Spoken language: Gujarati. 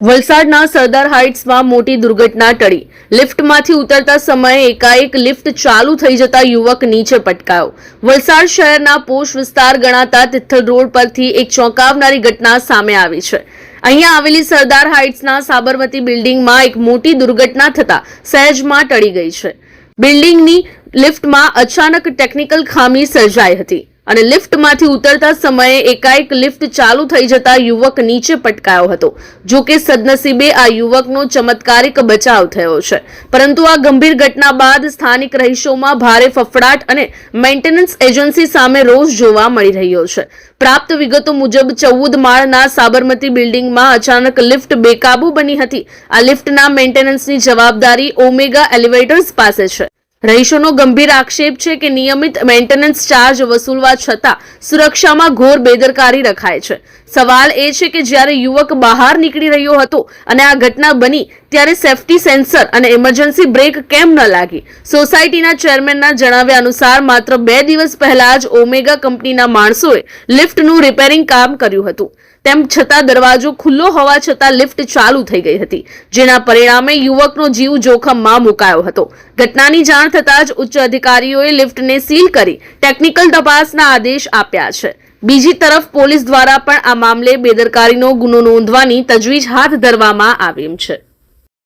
વલસાડના સરદાર હાઇટ્સમાં મોટી દુર્ઘટના ટળી. લિફ્ટમાંથી ઉતરતા સમયે એકાએક લિફ્ટ ચાલુ થઈ જતા યુવક નીચે પટકાયો. વલસાડ શહેરના પોશ વિસ્તાર ગણાતા તિથલ રોડ પરથી એક ચોંકાવનારી ઘટના સામે આવી છે. અહીંયા આવેલી સરદાર હાઇટ્સના સાબરમતી બિલ્ડિંગમાં એક મોટી દુર્ઘટના થતા સહેજમાં ટળી ગઈ છે. બિલ્ડિંગની લિફ્ટમાં અચાનક ટેકનિકલ ખામી સર્જાઈ હતી અને લિફ્ટમાંથી ઉતરતા સમયે એકાએક લિફ્ટ ચાલુ થઈ જતા યુવક નીચે પટકાયો હતો. જો કે સદનસીબે આ યુવકનો ચમત્કારિક બચાવ થયો છે, પરંતુ આ ગંભીર ઘટના બાદ સ્થાનિક રહીશોમાં ભારે ફફડાટ અને મેન્ટેનન્સ એજન્સી સામે રોષ જોવા મળી રહ્યો છે. પ્રાપ્ત વિગતો મુજબ 14 માળના સાબરમતી બિલ્ડિંગમાં અચાનક લિફ્ટ બેકાબુ બની હતી. આ લિફ્ટના મેન્ટેનન્સની જવાબદારી ઓમેગા એલિવેટર્સ પાસે છે. રહીશોનો ગંભીર આક્ષેપ છે કે નિયમિત મેન્ટેનન્સ ચાર્જ વસૂલવા છતાં સુરક્ષામાં ઘોર બેદરકારી રખાય છે. સવાલ એ છે કે જ્યારે યુવક બહાર નીકળી રહ્યો હતો અને આ ઘટના બની ત્યારે સેફટી સેન્સર અને ઇમરજન્સી બ્રેક કેમ ન લાગી? સોસાયટીના ચેરમેનના જણાવ્યા અનુસાર માત્ર 2 દિવસ પહેલા જ ઓમેગા કંપનીના માણસોએ લિફ્ટનું રિપેરિંગ કામ કર્યું હતું. તેમ છતાં દરવાજો ખુલ્લો હોવા છતાં લિફ્ટ ચાલુ થઈ ગઈ હતી, જેના પરિણામે યુવકનો જીવ જોખમમાં મુકાયો હતો. ઘટનાની જાણ થતાં જ ઉચ્ચ અધિકારીઓએ લિફ્ટને સીલ કરી ટેકનિકલ તપાસના આદેશ આપ્યા છે. બીજી તરફ પોલીસ દ્વારા પણ આ મામલે બેદરકારીનો ગુનો નોંધવાની તજવીજ હાથ ધરવામાં આવી છે.